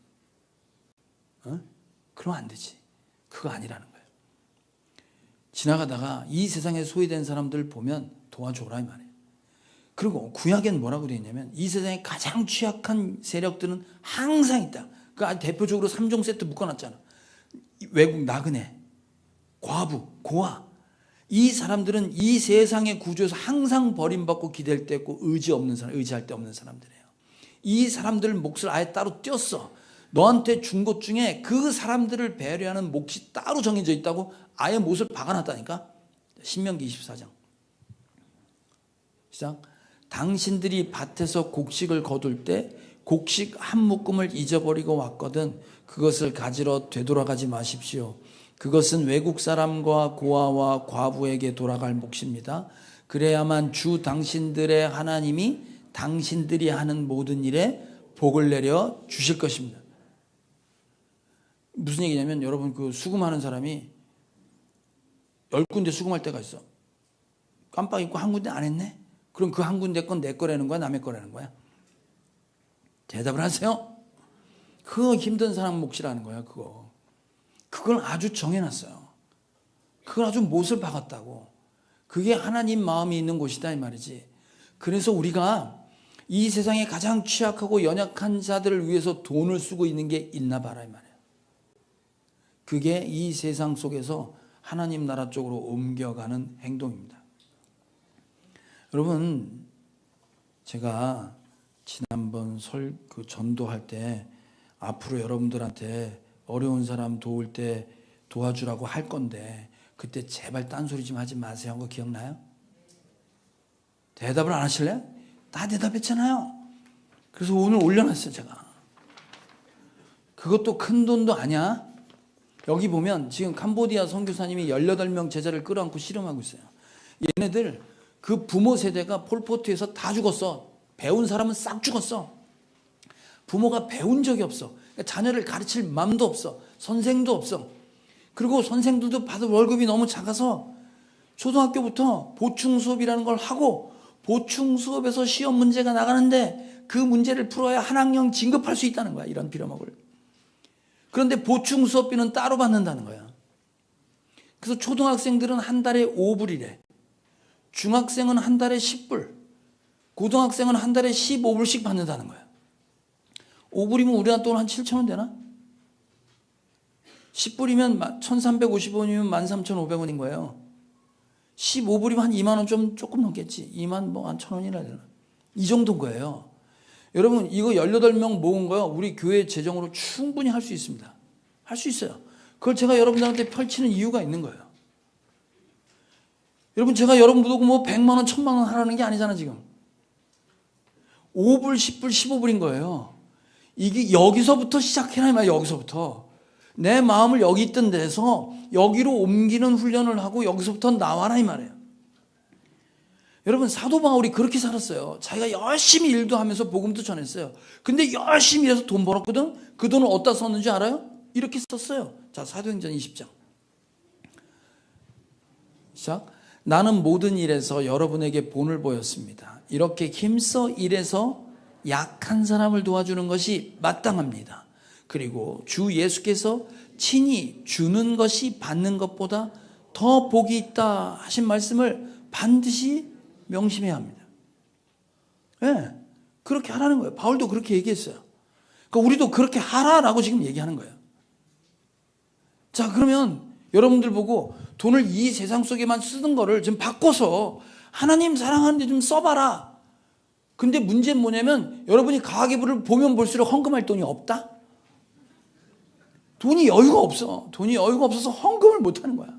그러면 안 되지. 그거 아니라는 거예요. 지나가다가 이 세상에 소외된 사람들 보면 도와줘라 이 말이에요. 그리고 구약엔 뭐라고 되어 있냐면 이 세상에 가장 취약한 세력들은 항상 있다. 그 대표적으로 3종 세트 묶어놨잖아. 외국 나그네, 과부, 고아. 이 사람들은 이 세상의 구조에서 항상 버림받고 기댈 데 있고 의지할 데 없는 사람들이에요. 이 사람들 몫을 아예 따로 띄었어. 너한테 준 것 중에 그 사람들을 배려하는 몫이 따로 정해져 있다고 아예 못을 박아놨다니까. 신명기 24장 시작. 당신들이 밭에서 곡식을 거둘 때 곡식 한 묶음을 잊어버리고 왔거든 그것을 가지러 되돌아가지 마십시오. 그것은 외국 사람과 고아와 과부에게 돌아갈 몫입니다. 그래야만 주 당신들의 하나님이 당신들이 하는 모든 일에 복을 내려 주실 것입니다. 무슨 얘기냐면 여러분 그 수금하는 사람이 10군데 수금할 때가 있어. 깜빡 잊고 한 군데 안 했네? 그럼 그 한 군데 건 내 거라는 거야? 남의 거라는 거야? 대답을 하세요. 그거 힘든 사람 몫이라는 거야. 그걸 아주 정해놨어요. 그걸 아주 못을 박았다고. 그게 하나님 마음이 있는 곳이다 이 말이지. 그래서 우리가 이 세상에 가장 취약하고 연약한 자들을 위해서 돈을 쓰고 있는 게 있나 봐라 이 말이에요. 그게 이 세상 속에서 하나님 나라 쪽으로 옮겨가는 행동입니다. 여러분, 제가 지난번 전도할 때 앞으로 여러분들한테 어려운 사람 도울 때 도와주라고 할 건데 그때 제발 딴소리 좀 하지 마세요 한 거 기억나요? 대답을 안 하실래요? 다 대답했잖아요. 그래서 오늘 올려놨어요 제가. 그것도 큰 돈도 아니야. 여기 보면 지금 캄보디아 선교사님이 18명 제자를 끌어안고 씨름하고 있어요. 얘네들 그 부모 세대가 폴포트에서 다 죽었어. 배운 사람은 싹 죽었어. 부모가 배운 적이 없어. 그러니까 자녀를 가르칠 마음도 없어. 선생도 없어. 그리고 선생들도 받을 월급이 너무 작아서 초등학교부터 보충 수업이라는 걸 하고 보충 수업에서 시험 문제가 나가는데 그 문제를 풀어야 한 학년 진급할 수 있다는 거야. 이런 빌어먹을. 그런데 보충 수업비는 따로 받는다는 거야. 그래서 초등학생들은 한 달에 5불이래. 중학생은 한 달에 10불. 고등학생은 한 달에 15불씩 받는다는 거야. 5불이면 우리나라 돈 한 7,000원 되나? 10불이면 1,350원이면 13,500원인 거예요. 15불이면 한 2만 원 조금 넘겠지. 2만 한 1,000원이나 되나? 이 정도인 거예요. 여러분 이거 18명 모은 거요. 우리 교회 재정으로 충분히 할 수 있습니다. 할 수 있어요. 그걸 제가 여러분들한테 펼치는 이유가 있는 거예요. 여러분 제가 여러분 보고 뭐 100만 원, 1000만 원 하라는 게 아니잖아 지금. 5불, 10불, 15불인 거예요. 이게 여기서부터 시작해라 이 말이야. 여기서부터. 내 마음을 여기 있던 데서 여기로 옮기는 훈련을 하고 여기서부터 나와라 이 말이에요. 여러분 사도 바울이 그렇게 살았어요. 자기가 열심히 일도 하면서 복음도 전했어요. 근데 열심히 일해서 돈 벌었거든. 그 돈을 어디다 썼는지 알아요? 이렇게 썼어요. 자, 사도행전 20장 시작. 나는 모든 일에서 여러분에게 본을 보였습니다. 이렇게 힘써 일해서 약한 사람을 도와주는 것이 마땅합니다. 그리고 주 예수께서 친히 주는 것이 받는 것보다 더 복이 있다 하신 말씀을 반드시 명심해야 합니다. 네, 그렇게 하라는 거예요. 바울도 그렇게 얘기했어요. 그러니까 우리도 그렇게 하라라고 지금 얘기하는 거예요. 자, 그러면 여러분들 보고 돈을 이 세상 속에만 쓰는 거를 좀 바꿔서 하나님 사랑하는데 좀 써봐라. 근데 문제는 뭐냐면 여러분이 가계부를 보면 볼수록 헌금할 돈이 없다? 돈이 여유가 없어. 돈이 여유가 없어서 헌금을 못하는 거야.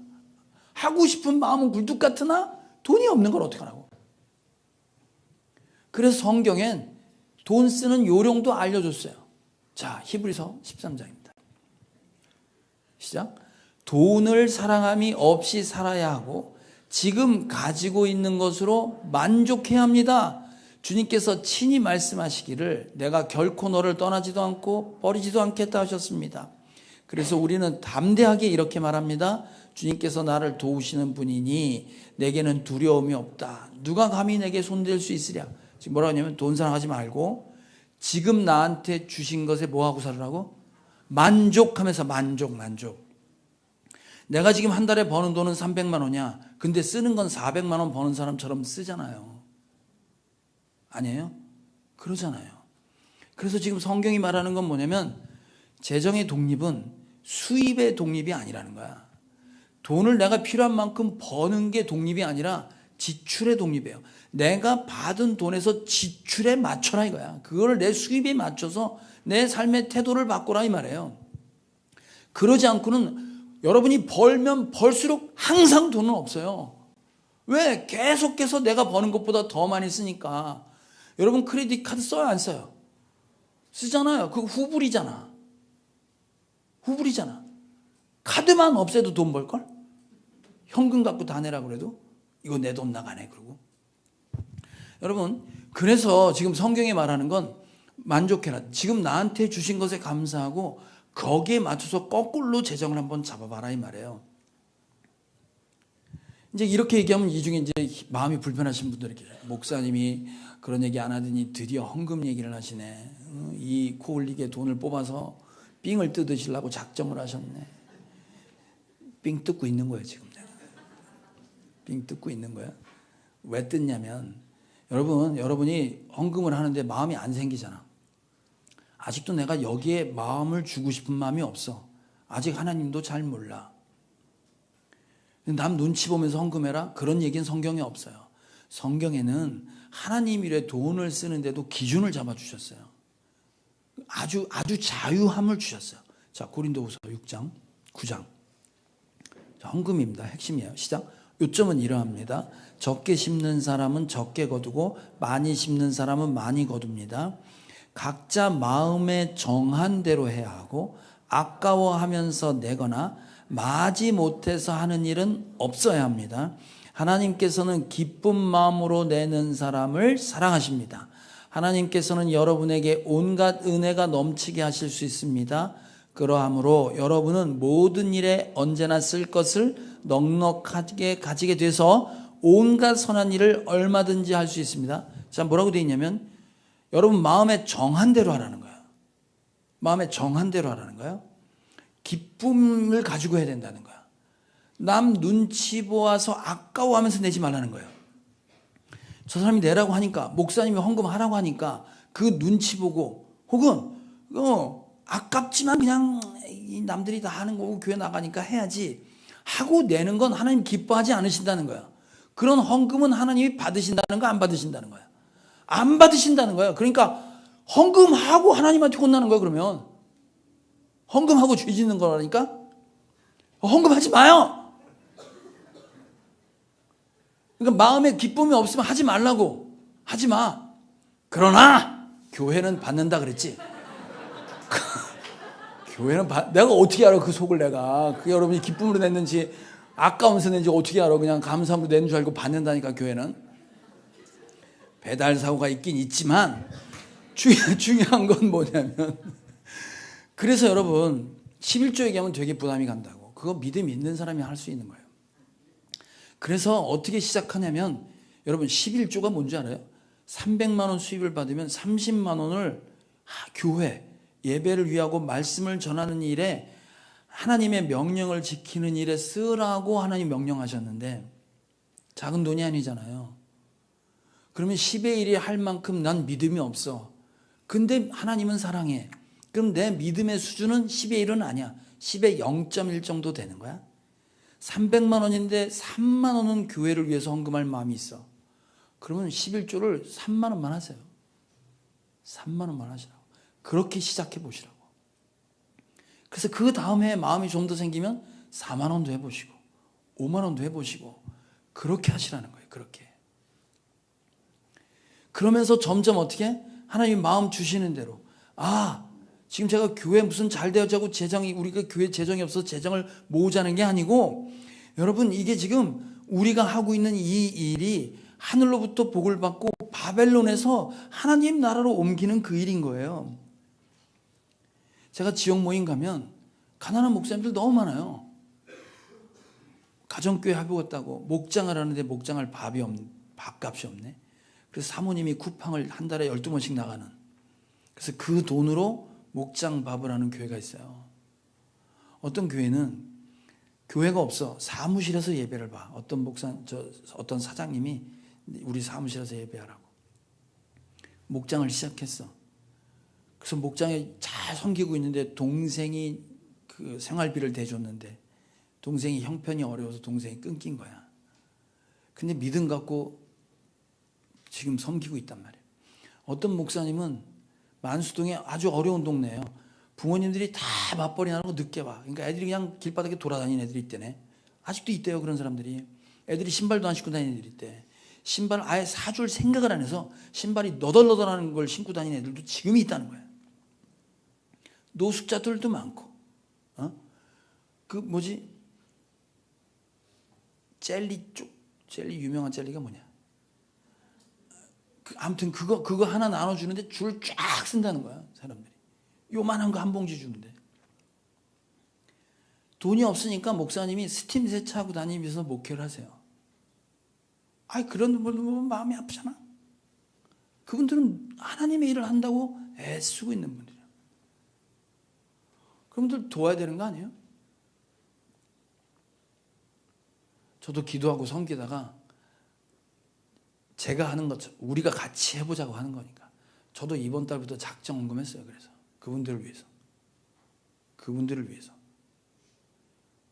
하고 싶은 마음은 굴뚝 같으나 돈이 없는 걸 어떻게 하라고. 그래서 성경엔 돈 쓰는 요령도 알려줬어요. 자, 히브리서 13장입니다. 시작. 돈을 사랑함이 없이 살아야 하고 지금 가지고 있는 것으로 만족해야 합니다. 주님께서 친히 말씀하시기를 내가 결코 너를 떠나지도 않고 버리지도 않겠다 하셨습니다. 그래서 우리는 담대하게 이렇게 말합니다. 주님께서 나를 도우시는 분이니 내게는 두려움이 없다. 누가 감히 내게 손댈 수 있으랴. 지금 뭐라고 하냐면 돈 사랑하지 말고 지금 나한테 주신 것에 뭐하고 살으라고? 만족하면서 만족. 내가 지금 한 달에 버는 돈은 300만 원이야. 근데 쓰는 건 400만 원 버는 사람처럼 쓰잖아요. 아니에요? 그러잖아요. 그래서 지금 성경이 말하는 건 뭐냐면 재정의 독립은 수입의 독립이 아니라는 거야. 돈을 내가 필요한 만큼 버는 게 독립이 아니라 지출의 독립이에요. 내가 받은 돈에서 지출에 맞춰라 이거야. 그거를 내 수입에 맞춰서 내 삶의 태도를 바꾸라 이 말이에요. 그러지 않고는 여러분이 벌면 벌수록 항상 돈은 없어요. 왜? 계속해서 내가 버는 것보다 더 많이 쓰니까. 여러분 크레딧 카드 써요 안 써요? 쓰잖아요. 그거 후불이잖아. 카드만 없애도 돈 벌걸? 현금 갖고 다 내라고 그래도 이거 내 돈 나가네 그러고. 여러분 그래서 지금 성경이 말하는 건 만족해라. 지금 나한테 주신 것에 감사하고 거기에 맞춰서 거꾸로 재정을 한번 잡아봐라 이 말이에요. 이제 이렇게 얘기하면 이 중에 이제 마음이 불편하신 분들이 계세요. 목사님이 그런 얘기 안 하더니 드디어 헌금 얘기를 하시네. 이 코올리게 돈을 뽑아서 삥을 뜯으시려고 작정을 하셨네. 삥 뜯고 있는 거예요 지금 내가. 삥 뜯고 있는 거야. 왜 뜯냐면 여러분이 헌금을 하는데 마음이 안 생기잖아. 아직도 내가 여기에 마음을 주고 싶은 마음이 없어. 아직 하나님도 잘 몰라. 남 눈치 보면서 헌금해라? 그런 얘기는 성경에 없어요. 성경에는 하나님 일에 돈을 쓰는데도 기준을 잡아주셨어요. 아주 자유함을 주셨어요. 자, 고린도후서 6장, 9장. 자, 헌금입니다. 핵심이에요. 시작. 요점은 이러합니다. 적게 심는 사람은 적게 거두고 많이 심는 사람은 많이 거둡니다. 각자 마음에 정한 대로 해야 하고 아까워하면서 내거나 마지 못해서 하는 일은 없어야 합니다. 하나님께서는 기쁜 마음으로 내는 사람을 사랑하십니다. 하나님께서는 여러분에게 온갖 은혜가 넘치게 하실 수 있습니다. 그러하므로 여러분은 모든 일에 언제나 쓸 것을 넉넉하게 가지게 돼서 온갖 선한 일을 얼마든지 할 수 있습니다. 자, 뭐라고 되어 있냐면 여러분 마음에 정한 대로 하라는 거예요. 마음에 정한 대로 하라는 거예요. 기쁨을 가지고 해야 된다는 거야. 남 눈치 보아서 아까워하면서 내지 말라는 거예요. 저 사람이 내라고 하니까, 목사님이 헌금하라고 하니까 그 눈치 보고 혹은 아깝지만 그냥 남들이 다 하는 거고 교회 나가니까 해야지 하고 내는 건 하나님 기뻐하지 않으신다는 거야. 그런 헌금은 하나님이 받으신다는 거 안 받으신다는 거야. 안 받으신다는 거예요. 그러니까 헌금하고 하나님한테 혼나는 거예요. 그러면 헌금하고 죄 짓는 거라니까. 헌금하지 마요. 그러니까 마음에 기쁨이 없으면 하지 말라고. 하지 마. 그러나 교회는 받는다 그랬지. 교회는 내가 어떻게 알아 그 속을 내가. 그게 여러분이 기쁨으로 냈는지 아까우면서 냈는지 어떻게 알아. 그냥 감사함으로 낸 줄 알고 받는다니까 교회는. 배달 사고가 있긴 있지만 중요한 건 뭐냐면 그래서 여러분 11조 얘기하면 되게 부담이 간다고. 그거 믿음 있는 사람이 할 수 있는 거예요. 그래서 어떻게 시작하냐면 여러분 11조가 뭔지 알아요? 300만 원 수입을 받으면 30만 원을 교회 예배를 위하고 말씀을 전하는 일에 하나님의 명령을 지키는 일에 쓰라고 하나님 명령하셨는데 작은 돈이 아니잖아요. 그러면 10의 1이 할 만큼 난 믿음이 없어. 근데 하나님은 사랑해. 그럼 내 믿음의 수준은 10의 1은 아니야. 10의 0.1 정도 되는 거야. 300만 원인데 3만 원은 교회를 위해서 헌금할 마음이 있어. 그러면 11조를 3만 원만 하세요. 3만 원만 하시라고. 그렇게 시작해 보시라고. 그래서 그 다음에 마음이 좀 더 생기면 4만 원도 해보시고 5만 원도 해보시고 그렇게 하시라는 거예요. 그렇게. 그러면서 점점 어떻게 하나님 마음 주시는 대로 지금 제가 교회 무슨 잘 되자고 우리가 교회 재정이 없어서 재정을 모으자는 게 아니고, 여러분 이게 지금 우리가 하고 있는 이 일이 하늘로부터 복을 받고 바벨론에서 하나님 나라로 옮기는 그 일인 거예요. 제가 지역 모임 가면 가난한 목사님들 너무 많아요. 가정교회 합의했다고 목장을 하는데 목장할 밥값이 없네. 그래서 사모님이 쿠팡을 한 달에 12번씩 나가는, 그래서 그 돈으로 목장 밥을 하는 교회가 있어요. 어떤 교회는 교회가 없어 사무실에서 예배를 봐. 어떤 사장님이 우리 사무실에서 예배하라고 목장을 시작했어. 그래서 목장에 잘 섬기고 있는데 동생이 그 생활비를 대줬는데 동생이 형편이 어려워서 동생이 끊긴 거야. 근데 믿음 갖고 지금 섬기고 있단 말이에요. 어떤 목사님은 만수동에 아주 어려운 동네예요. 부모님들이 다 맞벌이 하는 거 늦게 봐. 그러니까 애들이 그냥 길바닥에 돌아다니는 애들이 있대네. 아직도 있대요, 그런 사람들이. 애들이 신발도 안 신고 다니는 애들이 있대. 신발 아예 사줄 생각을 안 해서 신발이 너덜너덜하는 걸 신고 다니는 애들도 지금 있다는 거야. 노숙자들도 많고, 젤리 유명한 젤리가 뭐냐? 아무튼 그거 하나 나눠주는데 줄 쫙 쓴다는 거야, 사람들이. 요만한 거 한 봉지 주는데. 돈이 없으니까 목사님이 스팀 세차하고 다니면서 목회를 하세요. 그런 분들 보면 마음이 아프잖아. 그분들은 하나님의 일을 한다고 애쓰고 있는 분들이야. 그분들 도와야 되는 거 아니에요? 저도 기도하고 섬기다가 제가 하는 것처럼 우리가 같이 해보자고 하는 거니까 저도 이번 달부터 작정 헌금했어요. 그래서 그분들을 위해서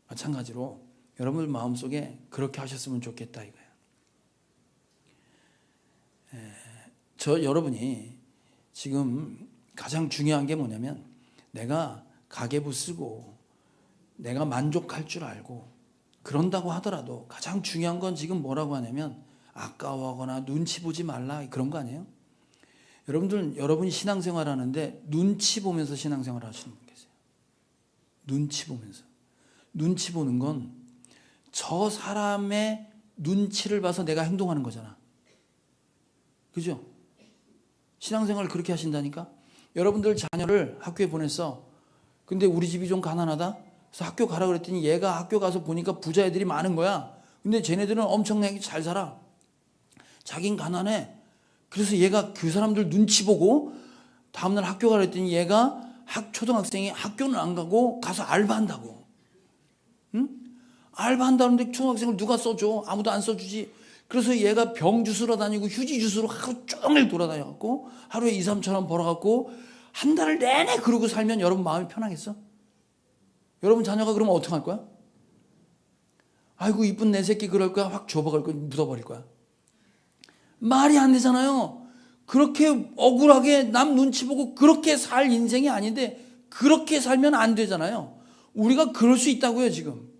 마찬가지로 여러분들 마음속에 그렇게 하셨으면 좋겠다 이거예요. 여러분이 지금 가장 중요한 게 뭐냐면, 내가 가계부 쓰고 내가 만족할 줄 알고 그런다고 하더라도 가장 중요한 건 지금 뭐라고 하냐면, 아까워하거나 눈치 보지 말라, 그런 거 아니에요? 여러분이 신앙생활 하는데 눈치 보면서 신앙생활 하시는 분 계세요. 눈치 보는 건 저 사람의 눈치를 봐서 내가 행동하는 거잖아. 그죠? 신앙생활을 그렇게 하신다니까? 여러분들 자녀를 학교에 보냈어. 근데 우리 집이 좀 가난하다? 그래서 학교 가라 그랬더니 얘가 학교 가서 보니까 부자 애들이 많은 거야. 근데 쟤네들은 엄청나게 잘 살아. 자긴 가난해. 그래서 얘가 그 사람들 눈치 보고 다음날 학교 가라 그랬더니 얘가 초등학생이 학교는 안 가고 가서 알바한다고. 응? 알바한다는데 초등학생을 누가 써줘? 아무도 안 써주지. 그래서 얘가 병 주스러 다니고 휴지 주스러 하루 종일 돌아다녀갖고 하루에 2, 3천 원 벌어갖고 한 달을 내내 그러고 살면 여러분 마음이 편하겠어? 여러분 자녀가 그러면 어떡할 거야? 아이고 이쁜 내 새끼 그럴 거야? 확 줘버릴 거야? 묻어버릴 거야? 말이 안 되잖아요. 그렇게 억울하게 남 눈치 보고 그렇게 살 인생이 아닌데 그렇게 살면 안 되잖아요. 우리가 그럴 수 있다고요 지금.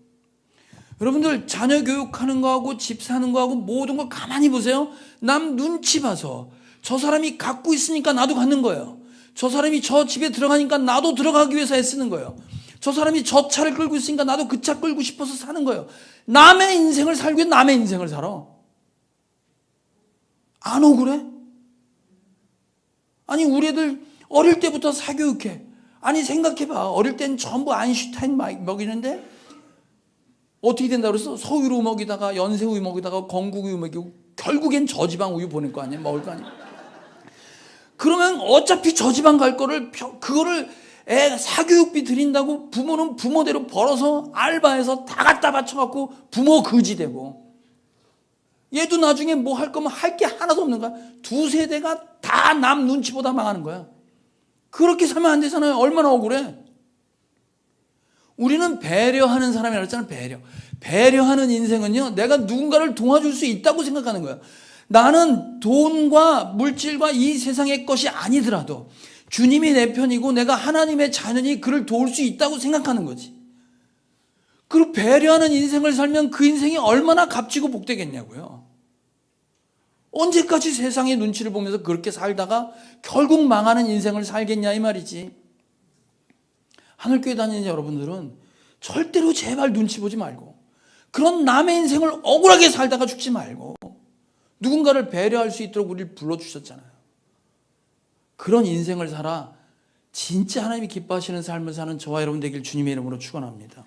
여러분들 자녀 교육하는 거하고 집 사는 거하고 모든 걸 가만히 보세요. 남 눈치 봐서 저 사람이 갖고 있으니까 나도 갖는 거예요. 저 사람이 저 집에 들어가니까 나도 들어가기 위해서 애쓰는 거예요. 저 사람이 저 차를 끌고 있으니까 나도 그 차 끌고 싶어서 사는 거예요. 남의 인생을 살기 위해 남의 인생을 살아. 안 억울해? 아니 우리 애들 어릴 때부터 사교육해. 아니 생각해봐. 어릴 땐 전부 아인슈타인 먹이는데 어떻게 된다고 그랬어? 서유로 먹이다가 연세우유 먹이다가 건국우유 먹이고 결국엔 저지방 우유 보낼 거 아니야? 먹을 거 아니야? 그러면 어차피 저지방 갈 거를 그거를 애 사교육비 드린다고 부모는 부모대로 벌어서 알바해서 다 갖다 바쳐갖고 부모 거지되고, 얘도 나중에 뭐 할 거면 할 게 하나도 없는 거야. 두 세대가 다 남 눈치 보다 망하는 거야. 그렇게 살면 안 되잖아요. 얼마나 억울해. 우리는 배려하는 사람이라고 했잖아요. 배려하는 인생은요, 내가 누군가를 도와줄 수 있다고 생각하는 거야. 나는 돈과 물질과 이 세상의 것이 아니더라도 주님이 내 편이고 내가 하나님의 자녀니 그를 도울 수 있다고 생각하는 거지. 그리고 배려하는 인생을 살면 그 인생이 얼마나 값지고 복되겠냐고요. 언제까지 세상의 눈치를 보면서 그렇게 살다가 결국 망하는 인생을 살겠냐 이 말이지. 하늘교회 다니는 여러분들은 절대로 제발 눈치 보지 말고 그런 남의 인생을 억울하게 살다가 죽지 말고 누군가를 배려할 수 있도록 우리를 불러주셨잖아요. 그런 인생을 살아 진짜 하나님이 기뻐하시는 삶을 사는 저와 여러분 되길 주님의 이름으로 축원합니다.